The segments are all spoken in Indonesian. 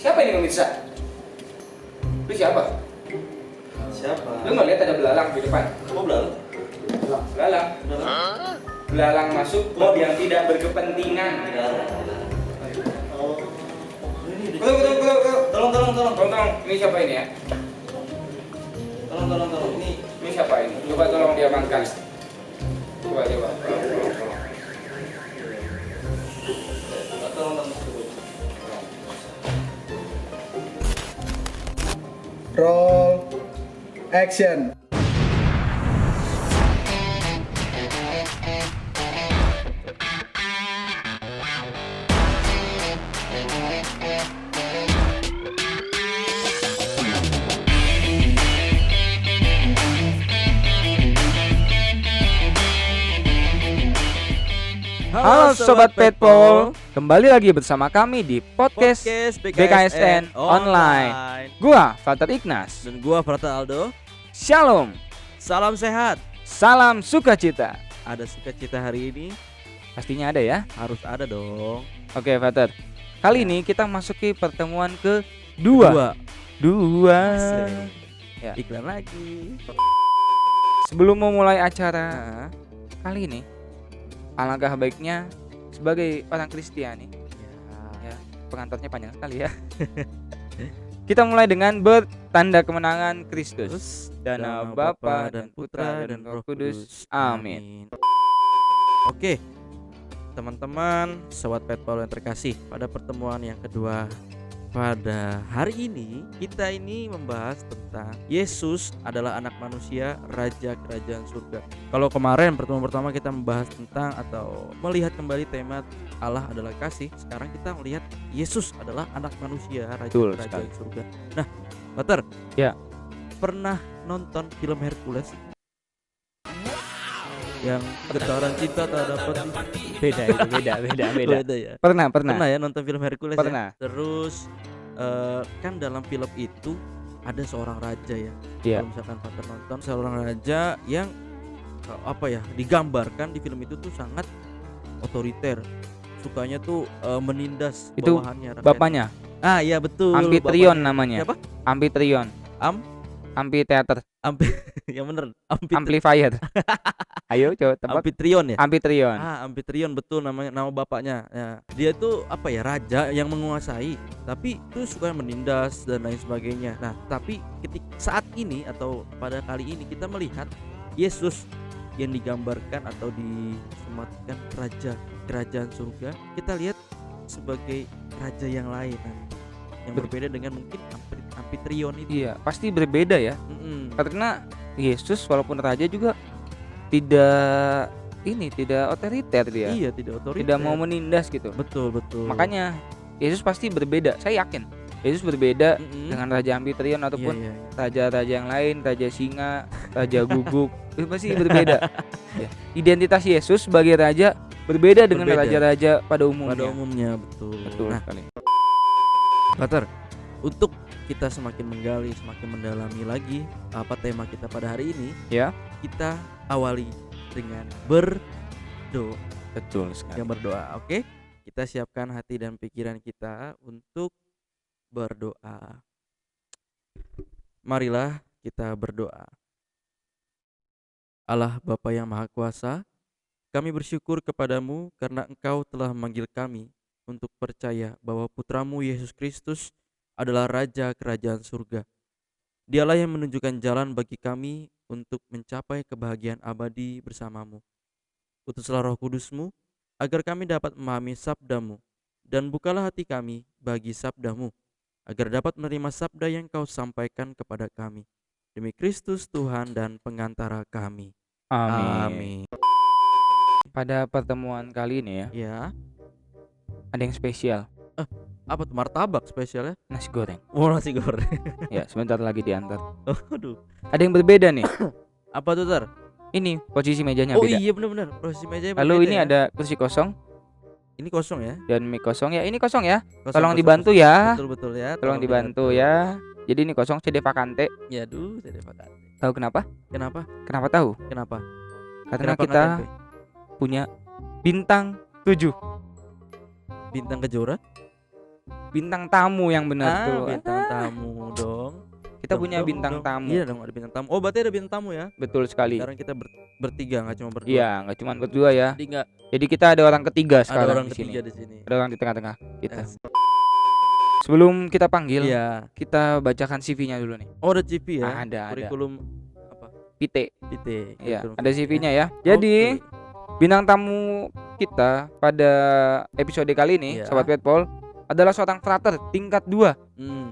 Siapa ini pemirsa? Lu siapa? Siapa? Lu nggak lihat ada belalang di depan? Kamu belalang? Belalang. Belalang masuk klub yang tidak berkepentingan. Oh. Tolong. Ini siapa ini ya? Tolong. Ini siapa ini? Coba tolong diamankan. Coba. Tolong. Roll action. Halo Sobat Petpol, kembali lagi bersama kami di podcast BKSN Online. Gua Walter Ignas. Dan gua Prata Aldo. Shalom, Salam sehat. salam sukacita. Ada sukacita hari ini? Pastinya ada ya. Harus ada dong. Oke Walter, kali ini kita masuki pertemuan kedua. Asik. Ya. Iklan lagi. Sebelum memulai acara kali ini, alangkah baiknya sebagai orang Kristiani, ya, pengantarnya panjang sekali ya. Kita mulai dengan bertanda kemenangan Kristus. Terus Dan nama Bapa dan Putra dan Roh Kudus. Amin. Oke, teman-teman, sobat Petpol yang terkasih, pada pertemuan yang kedua pada hari ini kita ini membahas tentang Yesus adalah anak manusia, raja kerajaan surga. Kalau kemarin pertemuan pertama kita membahas tentang atau melihat kembali tema Allah adalah kasih, sekarang kita melihat Yesus adalah anak manusia, raja Betul kerajaan sekali. surga. Nah, Butter, Ya. pernah nonton film Hercules? Yang getaran cinta tak dapat Beda itu, beda. beda ya. Pernah. Pernah ya nonton film Hercules? Pernah. Ya? Terus kan dalam film itu ada seorang raja ya. Iya. Kalau misalkan Pater nonton, seorang raja yang digambarkan di film itu tuh sangat otoriter. Sukanya tuh menindas Itu bawahannya, rakyat. Bapaknya, Ah iya betul. Amphitryon bapaknya. namanya. Siapa? Amphitryon. Amphitheater, Yang bener. amplifier. Ayo coba tebak. Amphitryon ya. Amphitryon. Amphitryon betul namanya, nama bapaknya ya. Dia tuh raja yang menguasai, tapi tuh suka menindas dan lain sebagainya. Nah tapi saat ini atau pada kali ini kita melihat Yesus yang digambarkan atau disematkan raja kerajaan surga, kita lihat sebagai raja yang lain yang berbeda dengan mungkin Amphitryon itu. Iya, pasti berbeda ya. Mm-mm. Karena Yesus walaupun raja juga tidak otoriter dia. Iya, tidak otoriter. Tidak mau menindas gitu. Betul. Makanya Yesus pasti berbeda. Saya yakin Yesus berbeda Mm-mm. dengan raja Amphitryon ataupun Iya. raja-raja yang lain, raja singa, raja guguk. Itu pasti berbeda. Ya. Identitas Yesus sebagai raja berbeda dengan Berbeda. raja-raja pada umumnya. Pada umumnya betul. Betul Nah, sekali. Pater, untuk kita semakin menggali, semakin mendalami lagi apa tema kita pada hari ini, Ya, kita awali dengan berdoa. betul sekali. Yang berdoa, oke? Kita siapkan hati dan pikiran kita untuk berdoa. Marilah kita berdoa. Allah Bapa yang Maha Kuasa, kami bersyukur kepadamu karena Engkau telah memanggil kami untuk percaya bahwa Putramu Yesus Kristus adalah Raja Kerajaan Surga. Dialah yang menunjukkan jalan bagi kami untuk mencapai kebahagiaan abadi bersamamu. Utuslah Roh Kudus-Mu agar kami dapat memahami sabda-Mu, dan bukalah hati kami bagi sabda-Mu, agar dapat menerima sabda yang Kau sampaikan kepada kami. Demi Kristus Tuhan dan pengantara kami. Amin. Pada pertemuan kali ini ya, Ya, ada yang spesial, apa tuh martabak spesialnya? nasi goreng. Oh, nasi goreng. Ya, sebentar lagi diantar. Aduh, Ada yang berbeda nih. apa tuh Tar? Ini posisi mejanya Oh beda. iya benar-benar. Posisi meja Lalu ini ada kursi kosong ini kosong ya. dan mic kosong ya. Ini kosong ya. Kosong, Tolong kosong, dibantu kosong. ya. Betul ya. Tolong dibantu ya. Jadi ini kosong, CD vakante. Ya aduh, saya pakai. Tahu kenapa? Kenapa? Kenapa tahu? Kenapa? Karena Kenapa kita nggak punya bintang 7. Bintang Kejora? bintang tamu yang benar tuh. Bintang tamu dong. Kita Dong, punya dong, bintang dong. tamu. Iya dong, ada bintang tamu. Oh, berarti ada bintang tamu ya? Betul sekali. Sekarang kita bertiga, nggak cuma berdua. Iya, nggak cuma berdua ya. Jadi nggak Jadi kita ada orang ketiga ada sekarang orang di sini. ketiga di sini. Ada orang di tengah-tengah kita. Yes. Sebelum kita panggil, Iya. kita bacakan CV-nya dulu nih. Oh, ada CV ya? Ada. Kurikulum apa? PT. PT. Iya, kurikulum ada PT. CV-nya ya. Jadi, Oke. bintang tamu kita pada episode kali ini, Iya. Sobat Petpol, adalah seorang frater tingkat 2. Hmm.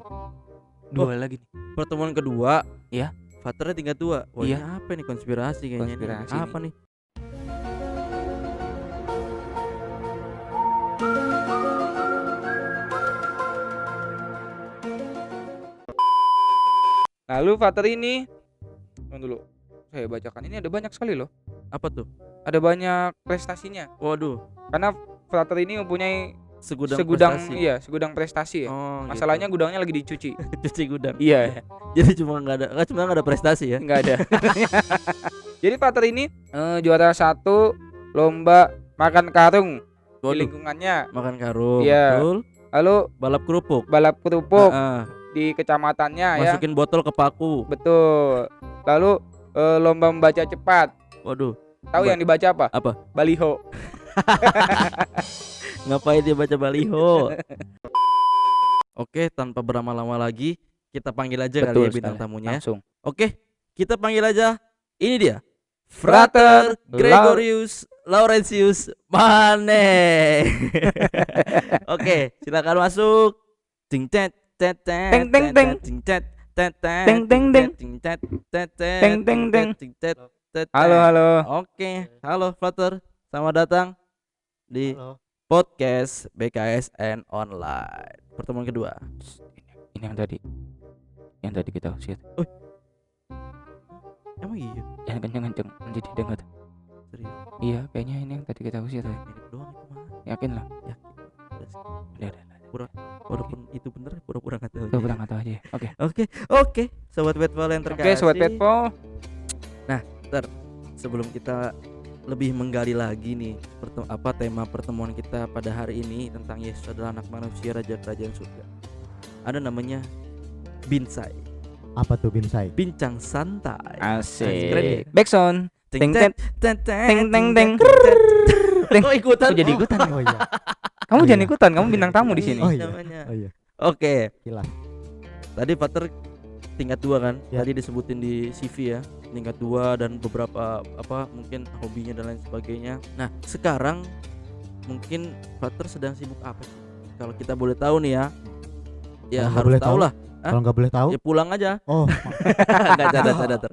Dua lagi nih. Pertemuan kedua. Iya. Fraternya tingkat 2. Wah, Iya. ini apa nih konspirasi kayaknya Konspirasi nih. Apa nih? Lalu frater ini, dulu saya bacakan, ini ada banyak sekali loh. Apa tuh? Ada banyak prestasinya. Waduh, Karena frater ini mempunyai segudang prestasi. Iya, segudang prestasi ya. Oh, Masalahnya gudangnya lagi dicuci. gitu. Cuci gudang. Iya, Jadi cuma nggak ada prestasi ya. nggak ada. Jadi frater ini juara 1 lomba makan karung di Waduh, lingkungannya. makan karung. Iya. Betul. Lalu Balap kerupuk. balap kerupuk Ah, di kecamatannya ya. masukin botol ke paku. Betul. Lalu lomba membaca cepat. Waduh, Tahu yang dibaca apa? apa? Baliho. Ngapain dia baca baliho? Oke, tanpa berlama-lama lagi, kita panggil aja kali ya bintang sekali. tamunya. Langsung. Oke, kita panggil aja. Ini dia. Frater Gregorius Laurentius Mane. Oke, silakan masuk. Ting tet tet tet. Teng, teng, teng. Ting tet tet tet. Teng, teng, teng. Ting tet tet tet. Teng, teng, teng. Ting tet tet. Halo. Oke, halo Frater. Selamat datang di podcast BKSN Online. Pertemuan kedua. Ini yang tadi kita usir. Emang iya? Jangan kenceng-kenceng nanti didengar. Serius? Iya, kayaknya ini yang tadi kita usir. Ini doang itu mah. Yakin lah. Udah. Walaupun itu bener, pura-pura nggak tahu. Kita pulang atau aja ya. Oke. Oke, sobat Petpol yang terkasih. Oke, Sobat Petpol. Sebelum kita lebih menggali lagi nih tema pertemuan kita pada hari ini tentang Yesus adalah anak manusia raja kerajaan surga. Ada namanya Binsai, Apa tuh Binsai? bincang santai. Keren ya? Asik. Backsound. Ting Teng, tet, teng, teng, teng. Teng. Oh, ikutan. Kok jadi ikutan? Oh iya. Kamu Oh, jangan iya. ikutan, kamu bintang tamu di sini. Oh, iya. Namanya. Oh iya. Oke. Kilas. Tadi Pater tingkat 2 kan? Ya. Tadi disebutin di CV ya, tingkat 2 dan beberapa mungkin hobinya dan lain sebagainya. Nah, sekarang mungkin Pater sedang sibuk apa sih? Kalau kita boleh tahu nih ya. Ya Kalau nggak harus boleh tahu tahu? lah. Kalau nggak boleh tahu, Ya pulang aja. oh Enggak cadar.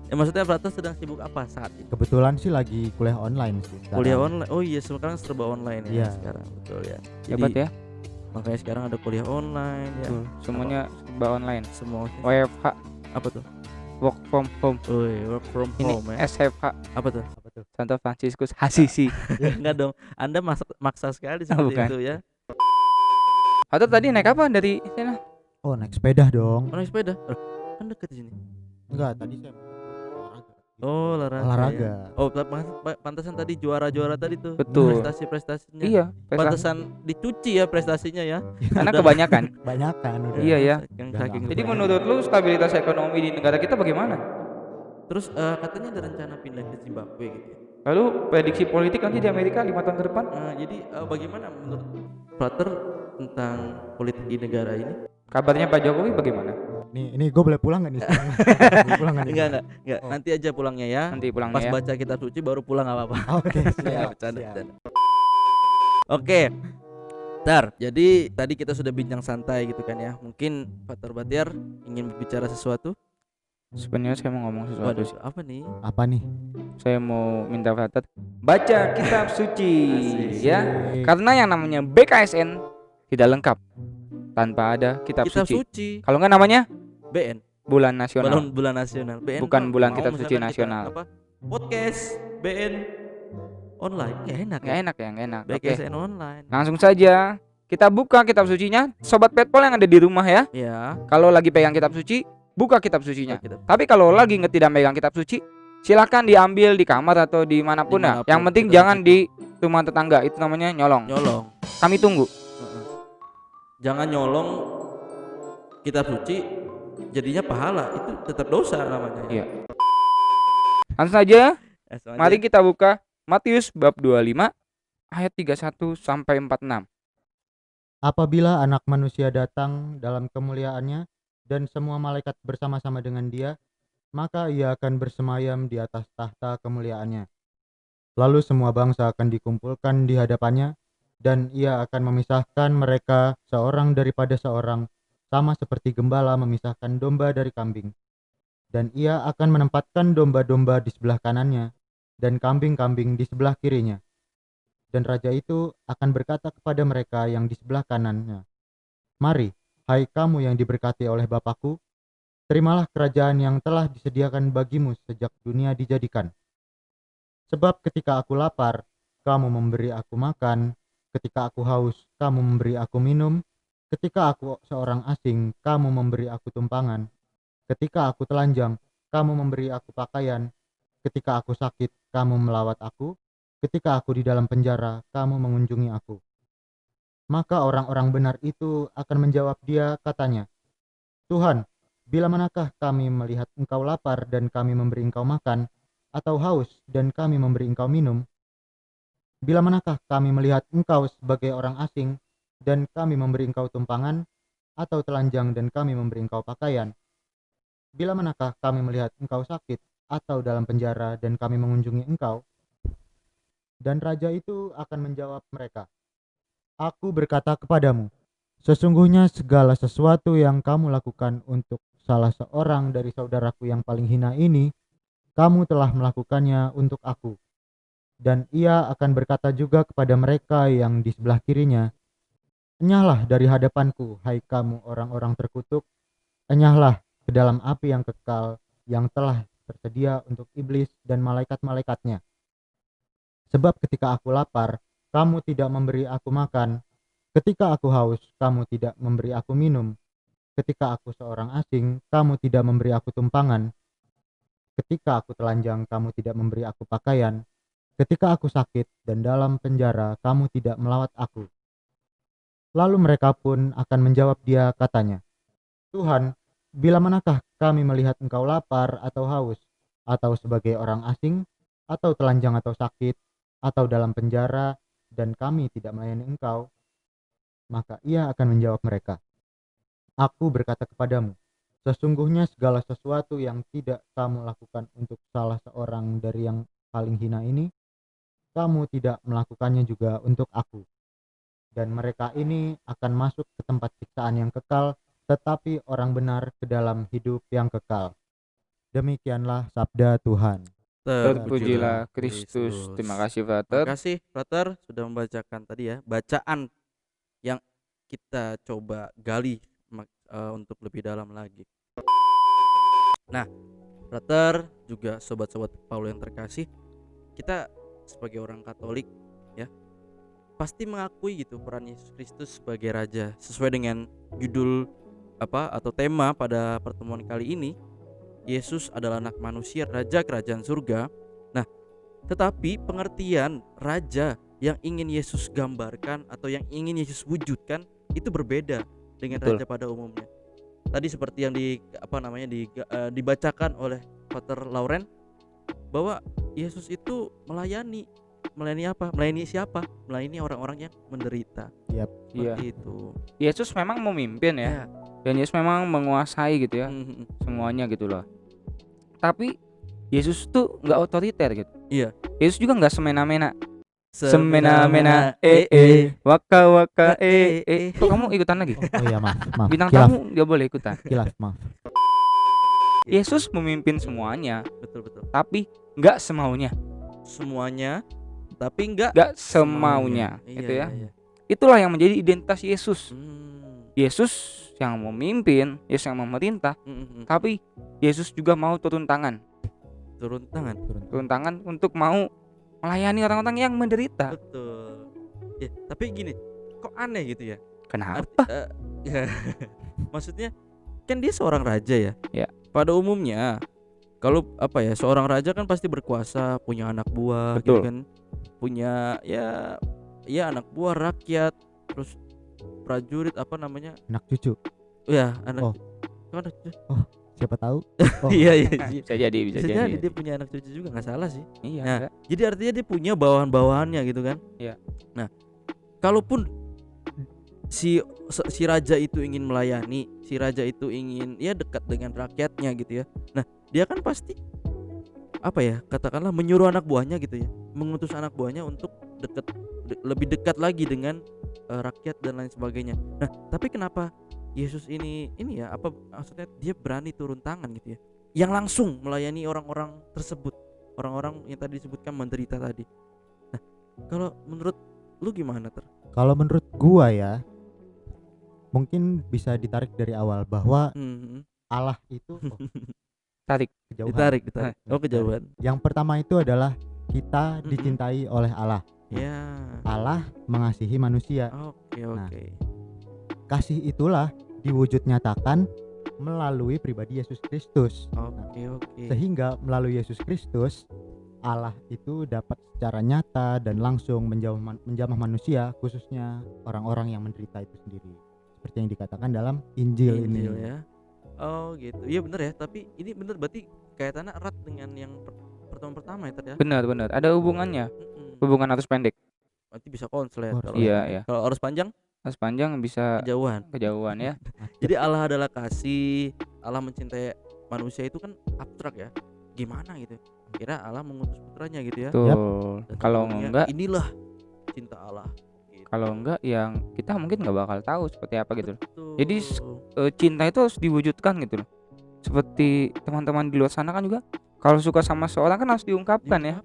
Ya maksudnya Pater sedang sibuk apa saat ini? kebetulan sih lagi kuliah online sih. sekarang. Kuliah online. Oh iya, sekarang serba online ya Iya. sekarang. Betul ya. Hebat ya. Makanya sekarang ada kuliah online ya. Betul. Semuanya serba online. Semua WFH, apa tuh? work from home. Work from Ini home ya. SFH, Apa tuh? Apa tuh? Santo Franciscus Assisi. Enggak dong. Anda maksa sekali seperti Bukan. itu ya. Atau tadi naik apa dari sana? Oh, naik sepeda dong. Naik sepeda. Kan dekat di sini. Enggak, tadi saya olahraga. Oh, olahraga. Olahraga. Ya. Oh, pantesan tadi juara-juara tadi tuh. Betul. Prestasi-prestasinya. Iya, prestasi. Pantesan dicuci ya prestasinya ya. Karena Udah. kebanyakan. Banyakan udah. Iya ya. Saking Udah saking. nggak Jadi Kebanyakan. menurut lu stabilitas ekonomi di negara kita bagaimana? Terus katanya ada rencana pindah ke Zimbabwe gitu. Ya. Lalu prediksi politik nanti di Amerika 5 tahun ke depan? Jadi bagaimana menurut Frater tentang politik di negara ini? Kabarnya Pak Jokowi bagaimana? Ini gue boleh pulang nggak nih sekarang? Boleh pulang nggak nih? Enggak. Oh. Nanti aja pulangnya ya. Nanti pulangnya Pas ya. baca kitab suci baru pulang enggak apa-apa. Oke, Ya, siap. bercanda, siap. bercanda. Oke. Tar, jadi tadi kita sudah bincang santai gitu kan ya. Mungkin Pater Batiar ingin berbicara sesuatu. Sebenarnya saya mau ngomong sesuatu Waduh, sih. apa nih? Apa nih? Saya mau minta Frater baca kitab suci Asik. ya. Karena yang namanya BKSN tidak lengkap tanpa ada kitab, Kitab suci. suci. Kalau enggak namanya BN. bulan nasional. Bulan nasional. BN. Bukan Pak. bulan Mau kitab suci misalkan kita nasional. Apa? Podcast BN online. Nggak enak. Nggak enak ya, nggak enak. Oke. BKSN online. Langsung saja kita buka kitab sucinya, Sobat Petpol yang ada di rumah ya. Ya. Kalau lagi pegang kitab suci, buka kitab sucinya. Kitab. Tapi kalau lagi tidak megang kitab suci, silakan diambil di kamar atau dimanapun ya. Dimanapun Yang penting kita jangan cukup. di rumah tetangga, itu namanya nyolong. Nyolong. Kami tunggu. Heeh. jangan nyolong kitab suci jadinya pahala, itu tetap dosa namanya. Iya. Langsung saja, Langsung aja. mari kita buka Matius bab 25 ayat 31 sampai 46. Apabila Anak Manusia datang dalam kemuliaannya dan semua malaikat bersama-sama dengan dia, maka ia akan bersemayam di atas tahta kemuliaannya. Lalu semua bangsa akan dikumpulkan di hadapannya, dan ia akan memisahkan mereka seorang daripada seorang, sama seperti gembala memisahkan domba dari kambing. Dan ia akan menempatkan domba-domba di sebelah kanannya, dan kambing-kambing di sebelah kirinya. Dan raja itu akan berkata kepada mereka yang di sebelah kanannya, "Mari, hai kamu yang diberkati oleh Bapakku, terimalah kerajaan yang telah disediakan bagimu sejak dunia dijadikan. Sebab ketika aku lapar, kamu memberi aku makan, ketika aku haus, kamu memberi aku minum, ketika aku seorang asing, kamu memberi aku tumpangan, ketika aku telanjang, kamu memberi aku pakaian, ketika aku sakit, kamu melawat aku, ketika aku di dalam penjara, kamu mengunjungi aku." Maka orang-orang benar itu akan menjawab dia, katanya, "Tuhan, bila manakah kami melihat engkau lapar dan kami memberi engkau makan, atau haus dan kami memberi engkau minum? Bila manakah kami melihat engkau sebagai orang asing dan kami memberi engkau tumpangan, atau telanjang dan kami memberi engkau pakaian? Bila manakah kami melihat engkau sakit atau dalam penjara dan kami mengunjungi engkau?" Dan raja itu akan menjawab mereka, "Aku berkata kepadamu, sesungguhnya segala sesuatu yang kamu lakukan untuk salah seorang dari saudaraku yang paling hina ini, kamu telah melakukannya untuk aku." Dan ia akan berkata juga kepada mereka yang di sebelah kirinya, "Enyahlah dari hadapanku, hai kamu orang-orang terkutuk, enyahlah ke dalam api yang kekal yang telah tersedia untuk iblis dan malaikat-malaikatnya. Sebab ketika aku lapar, kamu tidak memberi aku makan, ketika aku haus, kamu tidak memberi aku minum, ketika aku seorang asing, kamu tidak memberi aku tumpangan, ketika aku telanjang, kamu tidak memberi aku pakaian, ketika aku sakit dan dalam penjara, kamu tidak melawat aku." Lalu mereka pun akan menjawab dia, katanya, "Tuhan, bila manakah kami melihat engkau lapar atau haus, atau sebagai orang asing, atau telanjang atau sakit, atau dalam penjara, dan kami tidak melayani engkau?" Maka ia akan menjawab mereka, "Aku berkata kepadamu, sesungguhnya segala sesuatu yang tidak kamu lakukan untuk salah seorang dari yang paling hina ini, kamu tidak melakukannya juga untuk aku." Dan mereka ini akan masuk ke tempat siksaan yang kekal, tetapi orang benar ke dalam hidup yang kekal. Demikianlah sabda Tuhan. Terpujilah Kristus. Terima kasih, Terima Frater. kasih Frater sudah membacakan tadi ya bacaan yang kita coba gali untuk lebih dalam lagi. Nah, Frater juga sobat-sobat Paulus yang terkasih, kita sebagai orang Katolik ya pasti mengakui gitu peran Yesus Kristus sebagai Raja sesuai dengan judul atau tema pada pertemuan kali ini. Yesus adalah Anak Manusia, Raja Kerajaan Surga. Nah, tetapi pengertian Raja yang ingin Yesus gambarkan atau yang ingin Yesus wujudkan itu berbeda dengan Betul. Raja pada umumnya. Tadi seperti yang dibacakan oleh Pater Lauren bahwa Yesus itu melayani apa? Melayani siapa? Melayani orang-orang yang menderita. Iya. Seperti itu. Yesus memang memimpin ya. Ya. Dan Yesus memang menguasai gitu ya Mhm. semuanya gitu loh. Tapi Yesus tuh nggak otoriter gitu. Iya. Yesus juga nggak semena-mena. Semena-mena waka waka Kok kamu ikutan lagi? Oh iya, maaf. Bintang Kilaf, tamu nggak boleh ikutan. maaf. Yesus memimpin semuanya, Betul. tapi nggak semaunya, Semuanya tapi enggak nggak semaunya. Iya, Itu ya. iya. Itulah yang menjadi identitas Yesus. Hmm. Yesus yang memimpin, Yesus yang memerintah, Mhm. tapi Yesus juga mau turun tangan Turun tangan. untuk mau melayani orang-orang yang menderita. Betul. Ya, tapi gini, kok aneh gitu ya? Kenapa? Ya, maksudnya kan dia seorang raja ya. Ya. Pada umumnya kalau seorang raja kan pasti berkuasa, punya anak buah Betul. gitu kan. Punya ya anak buah, rakyat, terus prajurit apa namanya? Anak cucu. Ya, anak. Oh. Itu anak cucu. Siapa tahu? Oh. Iya iya. Bisa jadi, bisa Bisa jadi. jadi dia punya anak cucu juga, nggak salah sih. Iya. Nah, enggak. jadi artinya dia punya bawahan-bawahannya gitu kan? Iya. Nah, kalaupun si raja itu ingin melayani, si raja itu ingin ya dekat dengan rakyatnya gitu ya. Nah, dia kan pasti apa ya? Katakanlah menyuruh anak buahnya gitu ya, mengutus anak buahnya untuk lebih dekat lagi dengan rakyat dan lain sebagainya. Nah, tapi kenapa Yesus ini ya apa maksudnya dia berani turun tangan gitu ya, yang langsung melayani orang-orang tersebut, orang-orang yang tadi disebutkan menderita tadi. Nah, kalau menurut lu gimana Ter? Kalau menurut gua ya, mungkin bisa ditarik dari awal bahwa Allah itu Tarik. kejauhan. Ditarik. Nah, Oh, kejauhan. Yang pertama itu adalah kita dicintai oleh Allah. Ya. Allah mengasihi manusia. Oke. Nah. Kasih itulah diwujud nyatakan melalui pribadi Yesus Kristus. Oke. Sehingga melalui Yesus Kristus Allah itu dapat secara nyata dan langsung menjamah manusia, khususnya orang-orang yang menderita itu sendiri. Seperti yang dikatakan dalam Injil ini. ya. Oh gitu. Iya benar ya. Tapi ini benar berarti kaitannya erat dengan yang pertemuan pertama ya Ter ya. Benar. Ada hubungannya. Mm-mm. Hubungan arus pendek. Berarti bisa konslet. Oh, Kalau Iya. Kalau arus panjang Arus panjang bisa kejauhan. ya. Jadi Allah adalah kasih, Allah mencintai manusia itu kan abstrak ya. Gimana gitu? Akhirnya Allah mengutus putranya gitu ya. Tuh. Dan Kalau tentunya enggak, inilah cinta Allah. Gitu. kalau enggak yang kita mungkin nggak bakal tahu seperti apa gitu. Betul. Jadi cinta itu harus diwujudkan gitu loh. Seperti teman-teman di luar sana kan juga kalau suka sama seorang kan harus diungkapkan ya.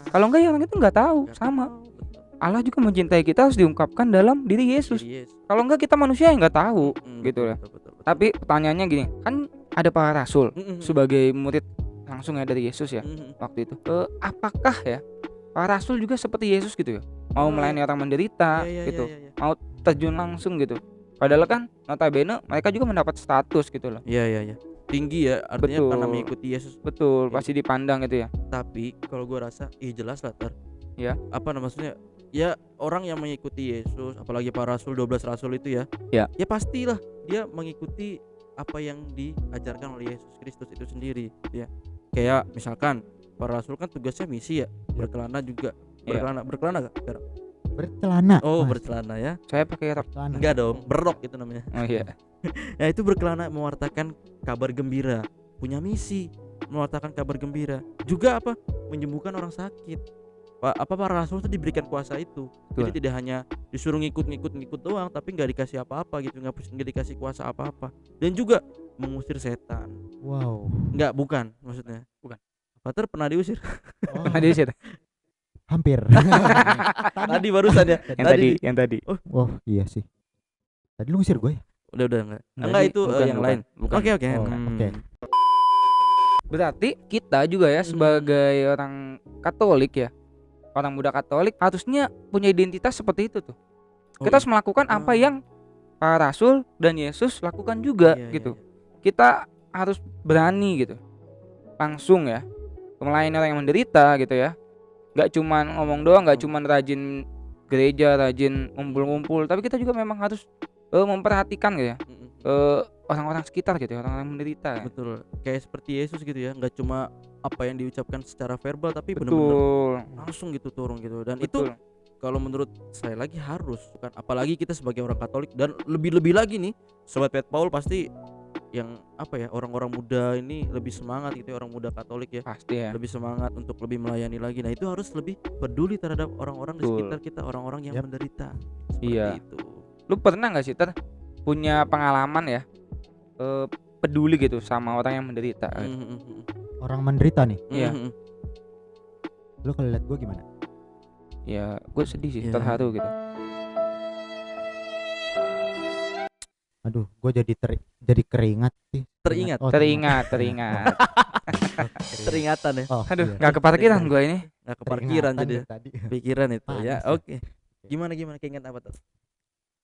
Kalau enggak ya orang itu nggak tahu. Nggak Sama. tahu, betul. Allah juga mencintai kita harus diungkapkan dalam diri Yesus. Diri Yesus. Kalau enggak kita manusia yang nggak tahu gitu Betul, ya. betul. Tapi pertanyaannya gini, kan ada para rasul sebagai murid langsung ya dari Yesus ya waktu itu. Apakah ya para rasul juga seperti Yesus gitu ya? Mau melayani orang menderita gitu. Mau terjun langsung gitu. Padahal kan notabene mereka juga mendapat status gitu loh. Iya. Tinggi ya artinya Betul. karena mengikuti Yesus. Betul, Iya. pasti dipandang gitu ya. Tapi kalau gua rasa jelas lah Ter. Ya. Apa maksudnya? Ya orang yang mengikuti Yesus, apalagi para rasul 12 rasul itu ya. Ya. Ya pastilah dia mengikuti apa yang diajarkan oleh Yesus Kristus itu sendiri ya. Kayak misalkan para rasul kan tugasnya misi ya, berkelana juga. Ya. Berkelana enggak sekarang? Bercelana. Oh, Mas. bercelana ya. Saya pakai rok. Bercelana. Enggak dong, berrok itu namanya. Oh iya. Nah, itu berkelana mewartakan kabar gembira, punya misi mewartakan kabar gembira. Juga apa? Menyembuhkan orang sakit. Para rasul itu diberikan kuasa itu. Betul. Jadi tidak hanya disuruh ngikut doang, tapi nggak dikasih apa-apa gitu, nggak dikasih kuasa apa-apa. Dan juga mengusir setan. Wow. Bukan maksudnya. Bukan. Pater pernah diusir? Oh, Pernah diusir? hampir. Tadi barusan ya. Yang tadi. Oh iya sih. Tadi lu ngusir gue ya? Udah enggak. Enggak, Enggak ini itu bukan, yang bukan. lain. Bukan. Oke. Oh, oke. Berarti kita juga ya sebagai orang Katolik ya, orang muda Katolik harusnya punya identitas seperti itu tuh. Kita harus melakukan apa yang para rasul dan Yesus lakukan juga gitu. Kita harus berani gitu, langsung ya melayani orang yang menderita gitu ya. Gak cuman ngomong doang, gak cuman rajin gereja, rajin ngumpul-ngumpul, tapi kita juga memang harus memperhatikan gitu ya orang-orang sekitar gitu ya, orang-orang menderita ya. Betul, kayak seperti Yesus gitu ya, nggak cuma apa yang diucapkan secara verbal tapi benar-benar Betul. langsung gitu turun gitu. Dan Betul. itu kalau menurut saya lagi harus, bukan apalagi kita sebagai orang Katolik dan lebih lagi nih sobat Pet Paul pasti yang apa ya, orang-orang muda ini lebih semangat gitu ya, orang muda Katolik ya, Pasti ya. lebih semangat untuk lebih melayani lagi. Nah itu harus lebih peduli terhadap orang-orang di Betul. sekitar kita, orang-orang yang menderita seperti Iya. itu. Lu pernah nggak sih punya pengalaman ya peduli gitu sama orang yang menderita? Orang menderita nih. Iya. Lu kalau lihat gue gimana? Ya gue sedih sih, Iya. terharu gitu. Aduh, gue jadi keringat sih. Teringat. Oh, Teringat. Teringatan ya, Oh, Aduh, iya. nggak keparkiran gue ini. nggak keparkiran Teringatan jadi ya. dari tadi. Pikiran itu Panas ya. ya. Oke. Gimana keinget apa tuh?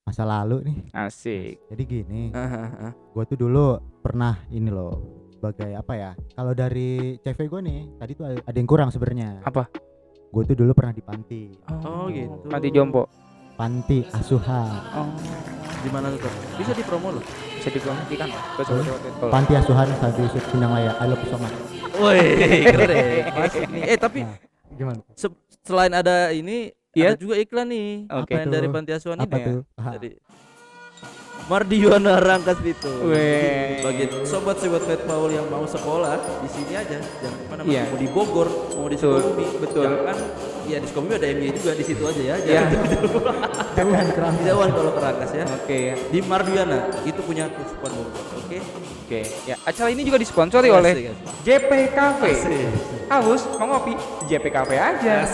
Masa lalu nih. Asik. Jadi gini, Hahaha. gue tuh dulu pernah ini loh, sebagai apa ya? Kalau dari CV gue nih, tadi tuh ada yang kurang sebenarnya. Apa? Gue tuh dulu pernah di panti. Oh, gitu. Panti jompo. Panti asuhan. Oh. Di mana tuh? Tor? Bisa dipromo loh. Bisa dipromosikan lah ke sobat-sobat Petpol. Panti asuhan Sadu Yusuf Sindanglayan. I love you so much. Woi, keren. Masuk nih. Tapi Nah, gimana? selain ada ini, Iya. ada juga iklan nih. Oke. Apa yang Tuh. dari panti asuhan Apa ini? tuh? Dari Mardiwana Rangkas Bitung. Weh. Bagi sobat-sobat Petpol yang mau sekolah di sini aja, jangan kemana-mana. Iya. Mau di Bogor, mau di Betul, Sukabumi, betul. Jangan, ya di Sukabumi ada MY juga, di situ aja ya. Iya. Jauhan kerang. Jauhan kalau ke Rangkas ya. Oke ya. Di Mardiwana itu punya tusuk Bogor. Oke. Oke. Ya, acara ini juga disponsori Asik, oleh asik. JP Cafe. Asik. Haus mau ngopi? JP Cafe aja.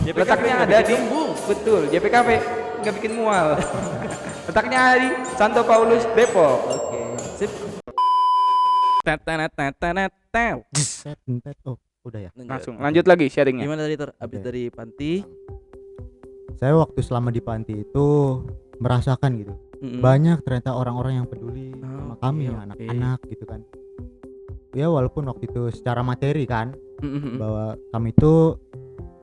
JP Letaknya Cafe ada nggak di bikin gembung. Betul, JP Cafe nggak bikin mual. Letaknya ada di Santo Paulus Depok. Oke. Sip. Tetenet tetenet tew. Oh, udah ya. Langsung lanjut lagi sharingnya. Gimana tadi Tor? Abis Oke. dari panti. Saya waktu selama di panti itu merasakan gitu. Mm-mm. Banyak ternyata orang-orang yang peduli sama Oke, kami oke. anak-anak gitu kan. Ya walaupun waktu itu secara materi kan Mm-mm. bahwa kami itu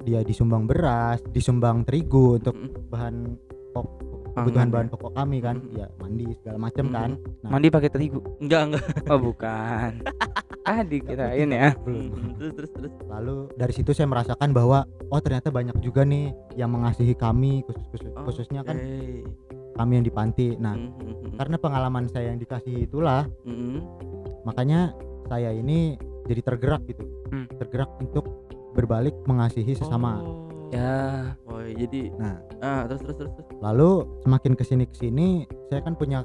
dia disumbang beras, disumbang terigu untuk Mm-mm. bahan Pangan, kebutuhan ya. bahan pokok kami kan, Mm-mm. ya mandi segala macam kan. Nah, Mandi pakai terigu. Enggak. Oh, bukan. Dikirain ya. belum. Terus. Lalu dari situ saya merasakan bahwa oh ternyata banyak juga nih yang mengasihi kami khususnya kan Oke. kami yang di panti. Nah, Mm-mm. karena pengalaman saya yang dikasihi itulah Mm-mm. makanya saya ini jadi tergerak gitu. Hmm. Tergerak untuk berbalik mengasihi sesama. Oh. Ya. Oh, jadi Nah, terus. lalu semakin kesini saya kan punya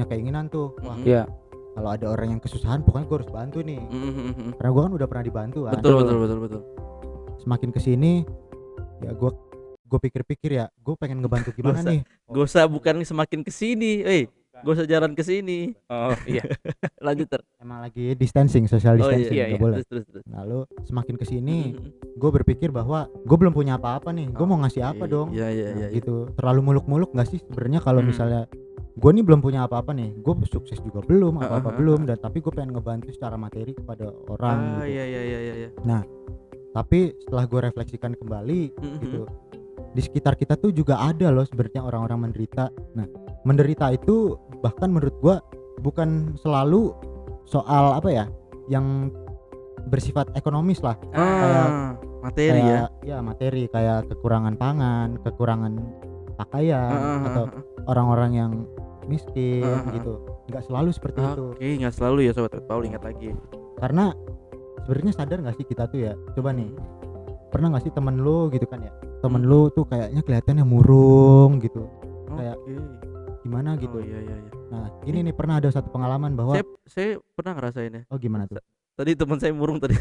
keinginan tuh. Wah, Mm-mm. Ya. kalau ada orang yang kesusahan pokoknya gue harus bantu nih. Mm-mm. Karena gue kan udah pernah dibantu kan. Betul. Semakin kesini ya gue pikir-pikir ya gue pengen ngebantu gimana Gak usah. nih. Gak usah, bukan semakin kesini. Gak usah jalan kesini. Oh, iya. Lanjut Tor. Emang lagi distancing, social Oh distancing, iya, nggak iya. boleh. Terus. Lalu semakin kesini Mm-mm. gue berpikir bahwa gue belum punya apa-apa nih, gue mau ngasih apa dong. Iya. Nah, gitu. Terlalu muluk-muluk nggak sih sebenarnya kalau Hmm. misalnya gue nih belum punya apa-apa nih, gue sukses juga belum, apa-apa Ah. belum, dan tapi gue pengen ngebantu secara materi kepada orang. Gitu. Iya. Tapi setelah gue refleksikan kembali, Mm-mm. gitu, di sekitar kita tuh juga ada loh sebenarnya orang-orang menderita. Nah, menderita itu bahkan menurut gue bukan selalu soal apa ya, yang bersifat ekonomis lah. Materi ya. Ya materi kayak kekurangan pangan, kekurangan pakaian, atau orang-orang yang miskin gitu. Nggak selalu seperti itu. Oke, nggak selalu ya sobat Paul, ingat lagi. Karena sebenarnya sadar nggak sih kita tuh ya, coba nih, pernah nggak sih temen lu gitu kan ya, temen lu tuh kayaknya kelihatannya murung gitu, kayak Oke. gimana gitu. Oh iya. Nah ini nih pernah ada satu pengalaman bahwa Saya pernah ngerasain ya. oh gimana tuh Tadi teman saya murung tadi.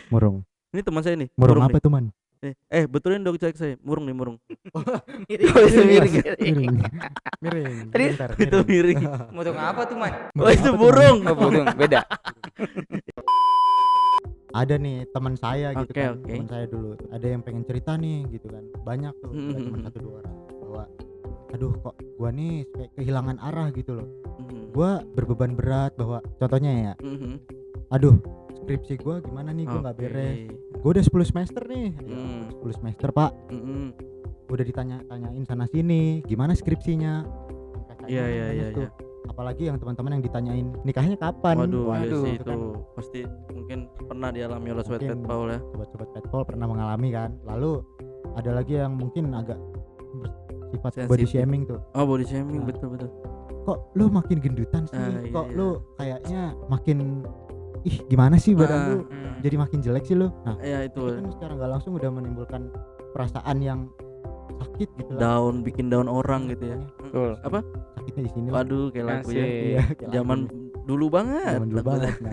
murung Ini teman saya nih. murung apa nih. tuh man? Betulin dong cek saya. Murung. Miring. Oh, itu miring ya? miring Tadi bentar, Itu miring. Motor apa tuh, Man? Oh, itu apa tuh, Man? burung. Oh, burung. Beda. Ada nih teman saya gitu Oke, kan, oke. teman saya dulu ada yang pengen cerita nih gitu kan, banyak tuh, nggak cuma Mhm. satu dua orang, bahwa aduh kok gua nih kayak kehilangan arah gitu loh, Mhm. gua berbeban berat, bahwa contohnya ya, Mhm. aduh skripsi gua gimana nih, gua nggak Oke. beres, gua udah 10 semester nih. Ya, Hmm. 10 semester pak, Mhm. udah ditanyain sana sini gimana skripsinya. Iya, iya, Nangis iya, tuh. Apalagi yang teman-teman yang ditanyain nikahnya kapan. Waduh, iya Waduh, sih gitu itu kan. pasti mungkin pernah dialami oleh sobat Mungkin. Paul ya. Sobat-sobat Petpol pernah mengalami kan. Lalu ada lagi yang mungkin agak bersifat body Sensitif. shaming tuh, Oh, body shaming, Nah. betul. kok lu makin gendutan sih, Iya, kok iya. lu kayaknya makin gimana sih badan lu Hmm. jadi makin jelek sih lu. Nah Ya itu itu kan secara nggak langsung udah menimbulkan perasaan yang sakit gitu lah. down, bikin down orang gitu ya. Betul. Apa? Sakitnya di sini lah. Waduh, kayak lagu ya. Asik. Iya, kayak Zaman lagu nih. dulu banget. Zaman dulu banget. Nah.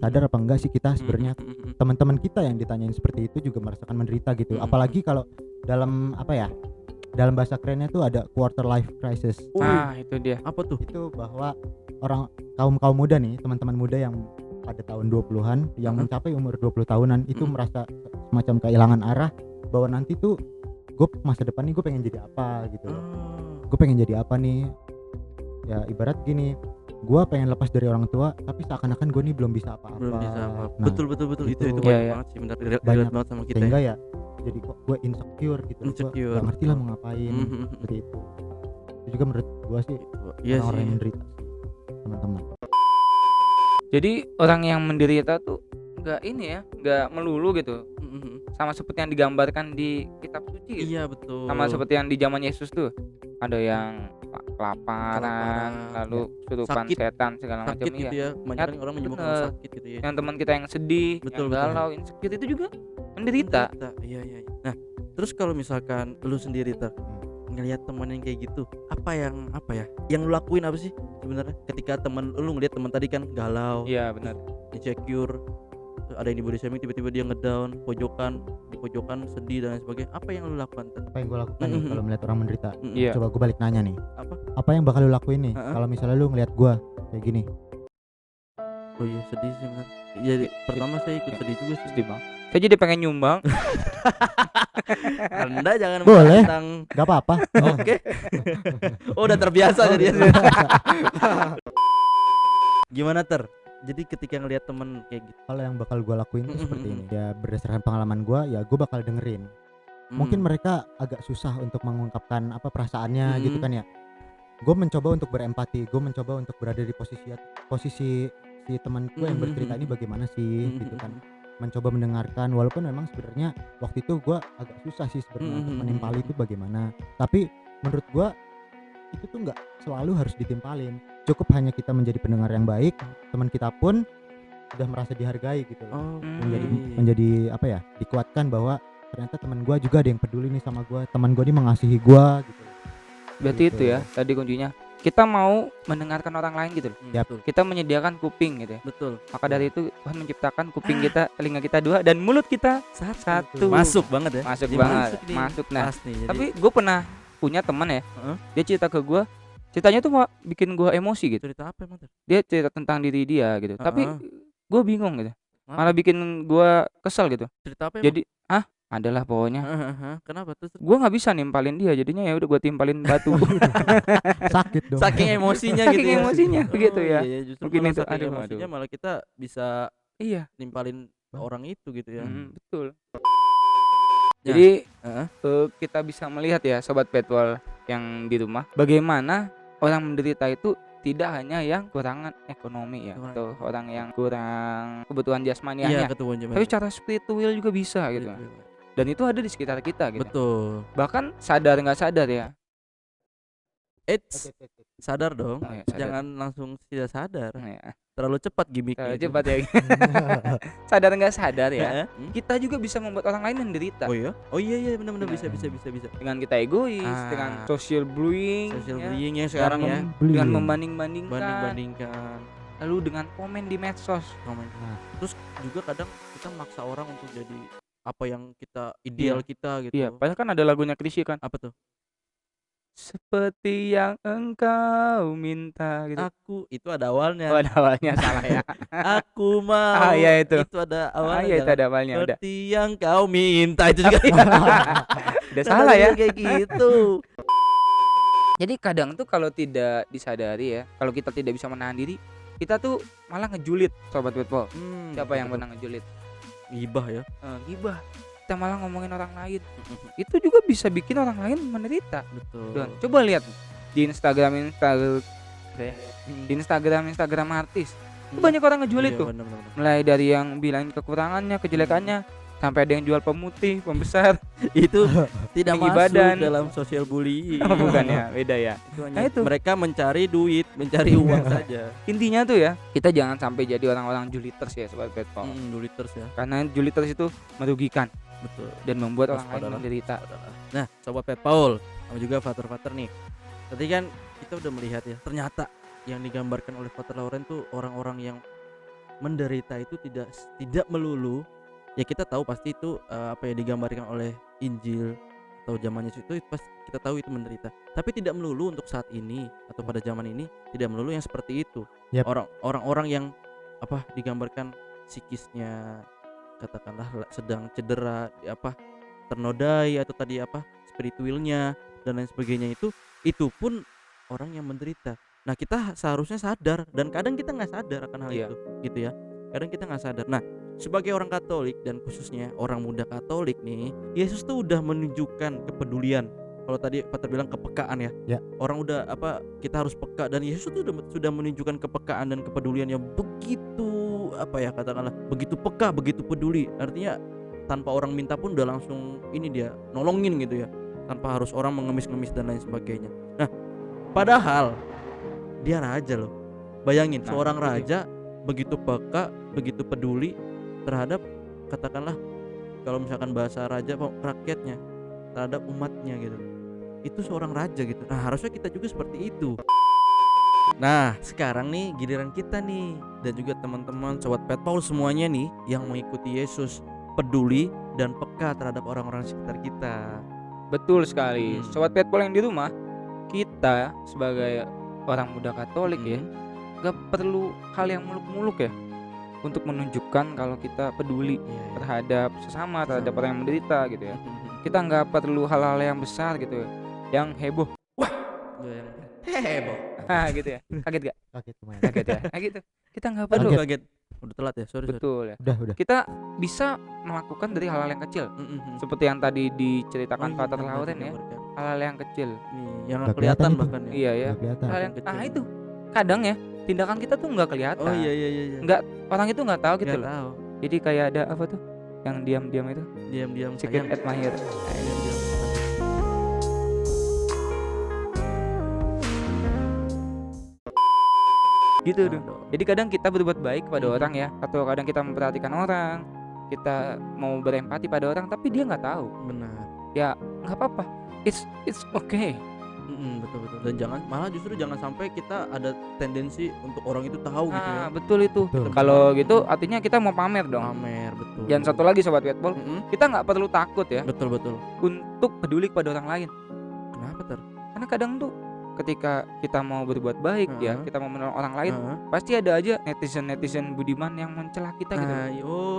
Sadar apa enggak sih kita sebenarnya Mhm. teman-teman kita yang ditanyain seperti itu juga merasakan menderita gitu. Mhm. Apalagi kalau dalam apa ya? Dalam bahasa kerennya tuh ada quarter life crisis. Ah, itu dia. Apa tuh? Itu bahwa kaum muda nih, teman-teman muda yang pada tahun 20-an yang Mhm. mencapai umur 20 tahunan itu Mhm. merasa semacam kehilangan arah, bahwa nanti tuh gue masa depan nih gue pengen jadi apa gitu. Gue pengen jadi apa nih? Ya ibarat gini, gue pengen lepas dari orang tua tapi seakan-akan gue nih belum bisa apa-apa. Belum bisa apa. Nah, betul itu itu. banyak Iya, iya. banget sih, benar relate Banyak. banget sama kita. sehingga Ya. ya jadi kok gue insecure gitu. Gue Insecure, gak ngerti lah betul. mau ngapain Mhm. seperti itu. Itu juga menurut gue sih Iya orang-orang sih. yang menderita sih, teman-teman. Jadi orang yang menderita tuh nggak ini ya, nggak melulu gitu. Mhm. Sama seperti yang digambarkan di kitab suci gitu. Iya betul. Sama seperti yang di zaman Yesus tuh. Ada yang kelaparan, Kelaparan, lalu kesurupan Sakit. setan segala macam. sakit gitu Iya. ya. Kebanyakan orang menyembuhkan orang bener. sakit gitu ya. Yang teman kita yang sedih, Betul, yang betul. galau, insecure itu juga menderita. Iya iya. Nah, terus kalau misalkan lu sendiri ngelihat temen yang kayak gitu, apa ya? Yang lu lakuin apa sih sebenarnya? Ketika temen lu ngelihat teman tadi kan galau, Iya benar. insecure, ada yang di body shaming, tiba-tiba dia ngedown, di pojokan sedih dan lain sebagainya. Apa yang lu lakukan? Apa yang gue lakukan nih Mhm. kalau melihat orang menderita? Iya. Coba gue balik nanya nih. Apa? Yang bakal lu lakuin nih Heeh. kalau misalnya lu ngelihat gue kayak gini? Oh iya sedih sih benar. Jadi pertama saya ikut sedih juga sih. Sedih bang. Saya jadi pengen nyumbang. Anda jangan Boleh. menantang. Gak apa-apa. Oke. Oh, udah terbiasa jadi. Gimana Jadi ketika ngelihat temen kayak gitu, Kalau yang bakal gue lakuin tuh seperti Mhm. ini. Ya berdasarkan pengalaman gue, ya gue bakal dengerin. Mungkin mereka agak susah untuk mengungkapkan apa perasaannya gitu Mhm. kan ya. Gue mencoba untuk berempati, gue mencoba untuk berada di posisi si teman gue yang bercerita ini bagaimana sih gitu kan. Mencoba mendengarkan, walaupun memang sebenarnya waktu itu gue agak susah sih sebenarnya untuk menimpali itu bagaimana. Tapi menurut gue itu tuh nggak selalu harus ditimpalin. Cukup hanya kita menjadi pendengar yang baik, teman kita pun sudah merasa dihargai gitu loh. Oh, Menjadi apa ya, dikuatkan bahwa ternyata teman gue juga ada yang peduli nih sama gue, teman gue nih mengasihi gue gitu. Berarti Gitu. itu ya tadi kuncinya. Kita mau mendengarkan orang lain gitu loh. Yap. betul. Kita menyediakan kuping gitu ya. Betul. Maka dari itu Tuhan menciptakan kuping kita, telinga kita 2 dan mulut kita satu. Masuk banget ya. Masuk Jadi banget. nih. Masuk nah. Pas nih. Jadi, Tapi gue pernah punya teman ya. Heeh. Dia cerita ke gue. Ceritanya tuh bikin gue emosi gitu. cerita apa emang Dia cerita tentang diri dia gitu. Tapi Heeh. gue bingung gitu. Apa? Malah bikin gue kesel gitu. Cerita apa emang? Jadi adalah pokoknya Kenapa tuh? gue nggak bisa nimpalin dia, jadinya ya udah gue timpalin batu. Sakit dong. Saking emosinya gitu. Saking ya. emosinya, begitu ya. Iya, justru Mungkin malah itu, saking aduh, emosinya malah kita bisa Iya. nimpalin orang itu gitu ya. Betul. Ya. Jadi Heeh. kita bisa melihat ya sobat Petwal yang di rumah, bagaimana orang menderita itu tidak hanya yang kurangan ekonomi ya, Kurang. atau orang yang kurang kebutuhan Iya, jasmaniahnya, ketua tapi secara spiritual juga bisa gitu. Dan itu ada di sekitar kita gitu. Betul. Bahkan sadar nggak sadar ya. Sadar dong. Oh, ya, sadar. Jangan langsung tidak sadar. Ya, Terlalu cepat gimmicknya. itu. cepat ya. Sadar nggak sadar ya. Heeh. Kita juga bisa membuat orang lain menderita. Oh iya? Oh iya benar-benar Iya. bisa. Dengan kita egois, Ah. dengan social bullying, Social ya, bullying yang sekarang ya. dengan membanding-bandingkan, Banding-bandingkan. lalu dengan komen di medsos. Komen. Nah. Terus juga kadang kita maksa orang untuk jadi apa yang kita ideal kita gitu. Iya, padahal kan ada lagunya Chrisye kan. Apa tuh? Seperti yang engkau minta gitu. Aku itu ada awalnya. Oh, ada awalnya salah ya. Aku mau. Ah, iya itu. Itu ada awalnya. Iya itu jangan ada awalnya udah. Seperti yang kau minta itu juga. Udah salah ya. Kayak gitu. Jadi kadang tuh kalau tidak disadari ya, kalau kita tidak bisa menahan diri, kita tuh malah ngejulit sobat Betpol. Siapa yang pernah ngejulit? Gibah ya. Gibah. Kita malah ngomongin orang lain. Itu juga bisa bikin orang lain menderita. Betul. Dan coba lihat di Instagram artis. Itu banyak orang ngejulit tuh. Bener. Mulai dari yang bilangin kekurangannya, kejelekannya, sampai ada yang jual pemutih, pembesar. Itu tidak Tinggi masuk badan. dalam social bullying. Oh, bukan ya, beda ya. Itu hanya Nah, itu. mereka mencari duit, mencari uang saja. Intinya tuh ya, kita jangan sampai jadi orang-orang juliters ya sobat Petpol. Duliters ya. Karena juliters itu merugikan Betul. dan membuat orang lain Waspadalah. menderita. Nah, sobat Pet Paul, sama juga Fater nih. Tadi kan kita udah melihat ya, ternyata yang digambarkan oleh Father Lauren tuh orang-orang yang menderita itu tidak melulu. Ya kita tahu pasti itu apa yang digambarkan oleh Injil atau zaman Yesus itu pas kita tahu itu menderita. Tapi tidak melulu untuk saat ini atau pada zaman ini tidak melulu yang seperti itu. Yap. Orang-orang yang apa digambarkan psikisnya katakanlah sedang cedera ternodai atau tadi spiritualnya dan lain sebagainya itu pun orang yang menderita. Nah kita seharusnya sadar dan kadang kita nggak sadar akan hal Iya. itu gitu ya, kadang kita nggak sadar. Nah sebagai orang Katolik dan khususnya orang muda Katolik nih, Yesus tuh udah menunjukkan kepedulian. Kalau tadi Pater bilang kepekaan ya. Ya. Orang udah kita harus peka, dan Yesus tuh sudah menunjukkan kepekaan dan kepedulian yang begitu katakanlah begitu peka, begitu peduli. Artinya tanpa orang minta pun udah langsung ini dia nolongin gitu ya. Tanpa harus orang mengemis-ngemis dan lain sebagainya. Nah, padahal dia raja loh. Bayangin seorang raja begitu peka, begitu peduli terhadap katakanlah kalau misalkan bahasa raja rakyatnya, terhadap umatnya gitu. Itu seorang raja gitu. Nah, harusnya kita juga seperti itu. Nah, sekarang nih giliran kita nih dan juga teman-teman sobat Pet Paul semuanya nih yang mengikuti Yesus, peduli dan peka terhadap orang-orang sekitar kita. Betul sekali. Sobat Pet Paul yang di rumah, kita sebagai orang muda Katolik ya, gak perlu hal yang muluk-muluk ya untuk menunjukkan kalau kita peduli terhadap sesama, terhadap orang yang menderita gitu ya. Kita nggak perlu hal-hal yang besar gitu ya, yang heboh. Wah, Heboh. gitu ya. Kaget gak? Kaget lumayan. Kaget ya. Nah, gitu. Kita nggak perlu. Kaget. Udah telat ya, sorry. Betul ya. Udah. Kita bisa melakukan dari hal-hal yang kecil, seperti yang tadi diceritakan Pater Lauren ya. Hal-hal yang kecil. Nih, yang Nggak kelihatan kelihatan bahkan ya. Iya ya. Nggak kelihatan. Hal yang kecil. itu kadang ya tindakan kita tuh nggak kelihatan. Oh iya. Nggak, orang itu nggak tahu gitu Nggak loh. tahu. Jadi kayak ada apa tuh yang diam-diam itu, Diam-diam secret sayang. admirer. Diam-diam. Gitu tuh. Aduh. Jadi kadang kita berbuat baik kepada orang ya, atau kadang kita memperhatikan orang, kita mau berempati pada orang, tapi dia nggak tahu. Benar. Ya nggak apa-apa. It's okay. Betul. Dan justru jangan sampai kita ada tendensi untuk orang itu tahu gitu ya. Nah, betul itu. Betul. Kalau gitu artinya kita mau pamer dong. Pamer, betul. Dan satu lagi Sobat Petball, Mm-mm. kita nggak perlu takut ya Betul. untuk peduli kepada orang lain. Kenapa ter? Karena kadang tuh ketika kita mau berbuat baik ya, Heeh. kita mau menolong orang lain, pasti ada aja netizen budiman yang mencela kita gitu.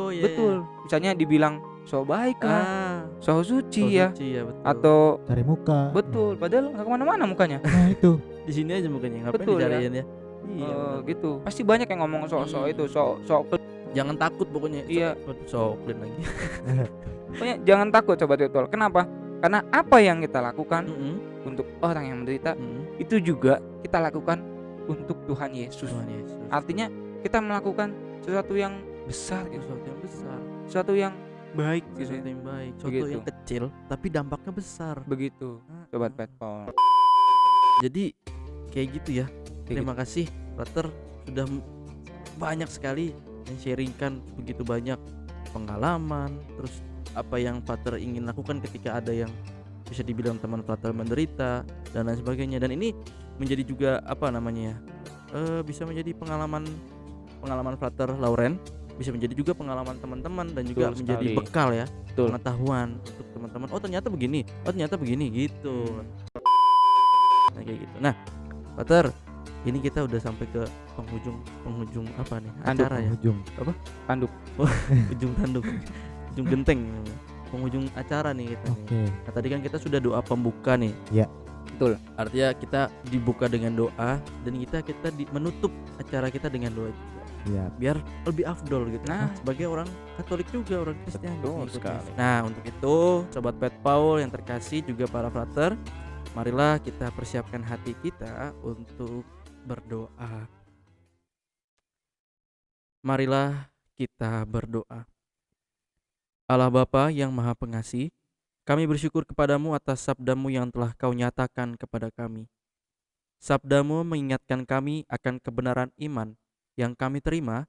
Iya. Betul. Misalnya dibilang so baik lah, so suci ya, Suci ya, betul. atau Cari muka. betul, padahal nggak kemana-mana mukanya. Nah itu. Di sini aja mukanya, ngapain Betul ya. dicariin ya? Iya. benar. Gitu. Pasti banyak yang ngomong sok-sok itu, sok Jangan takut pokoknya. Iya. So clean lagi. pokoknya jangan takut Sobat Petball. Kenapa? Karena apa yang kita lakukan Mm-mm. untuk orang yang menderita Mm-mm. itu juga kita lakukan untuk Tuhan Yesus. Tuhan Yesus. Artinya kita melakukan sesuatu yang besar gitu, sesuatu yang besar, sesuatu yang baik gitu. sesuatu yang baik, sesuatu Begitu. yang kecil tapi dampaknya besar. Begitu, Sobat Petball. Jadi kayak gitu ya. Kayak Terima kasih Pater sudah banyak sekali men-sharingkan begitu banyak pengalaman, terus apa yang Pater ingin lakukan ketika ada yang bisa dibilang teman Pater menderita dan lain sebagainya. Dan ini menjadi juga bisa menjadi pengalaman Pater Lauren, bisa menjadi juga pengalaman teman-teman dan juga Betul menjadi sekali. bekal ya, Betul. pengetahuan untuk teman-teman. Oh ternyata begini gitu. Nah kayak gitu. Nah Pater, ini kita udah sampai ke penghujung apa nih Tanduk. acara ya? Ujung. Tanduk. Ujung tanduk, ujung genteng, penghujung acara nih kita. Oke. Nih. Nah tadi kan kita sudah doa pembuka nih. Ya. Betul. Artinya kita dibuka dengan doa dan kita menutup acara kita dengan doa juga. Iya. Biar lebih afdol gitu. Nah. Sebagai orang Katolik juga, orang Kristen. Betul Ikut sekali. Yesus. Nah untuk itu Sobat Pet Paul yang terkasih juga para frater, marilah kita persiapkan hati kita untuk berdoa. Marilah kita berdoa. Allah Bapa yang Maha Pengasih, kami bersyukur kepadamu atas sabdamu yang telah kau nyatakan kepada kami. Sabdamu mengingatkan kami akan kebenaran iman yang kami terima,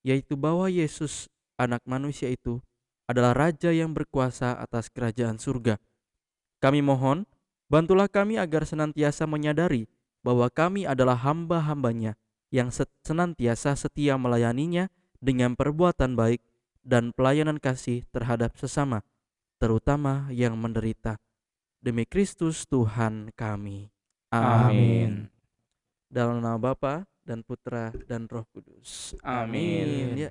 yaitu bahwa Yesus, anak manusia itu, adalah Raja yang berkuasa atas kerajaan surga. Kami mohon, bantulah kami agar senantiasa menyadari bahwa kami adalah hamba-hambanya yang senantiasa setia melayaninya dengan perbuatan baik dan pelayanan kasih terhadap sesama, terutama yang menderita. Demi Kristus Tuhan kami. Amin. Dalam nama Bapa dan Putra dan Roh Kudus. Amin. Ya.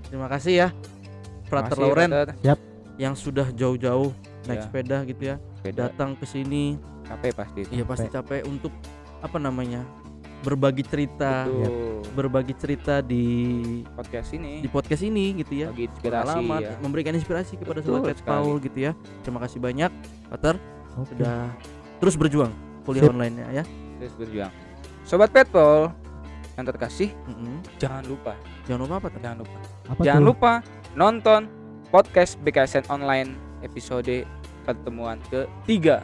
Terima kasih ya Frater Makasih, Lauren Frater. yang sudah jauh-jauh naik Ya. sepeda gitu ya, Beda. datang ke sini. Capek pasti itu. Iya pasti capek untuk berbagi cerita, ya, Betul. berbagi cerita di Podcast ini podcast ini gitu ya. bagi inspirasi Pengalaman, ya. memberikan inspirasi kepada Betul sobat sekali. Paul gitu ya. Terima kasih banyak, Pater, Oke. sudah terus berjuang kuliah Sip. online-nya ya. Terus berjuang. Sobat Petpol yang terkasih, Mm-mm. jangan lupa, Jangan lupa apa, Ter? jangan lupa. Apa Jangan tuh? lupa nonton podcast BKSN online episode pertemuan ketiga.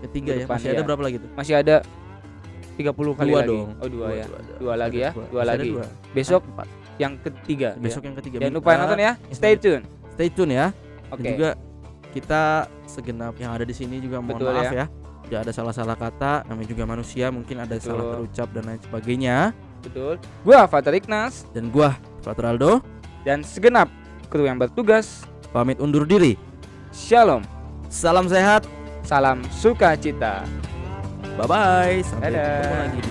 Ketiga ya. Depan, Masih ada ya. berapa lagi tuh? Masih ada 30 kali Dua lagi. dong. Oh, dua ya. Ada. Dua Masih lagi ada ya. Dua Masih ada lagi. dua. Besok Empat. yang ketiga. Besok ya. yang ketiga. Jangan lupa nonton ya. Stay tune. Stay tune ya. Oke. Dan juga kita segenap yang ada di sini juga mohon Betul maaf ya. ya. Tidak ada salah-salah kata, namanya juga manusia, mungkin ada Betul. salah terucap dan lain sebagainya. Betul. Gua Fatar Ignas Dan gua, Pater Aldo, dan segenap kru yang bertugas. pamit undur diri. Shalom. Salam sehat. Salam sukacita. Bye bye. Sampai Dadah. ketemu lagi.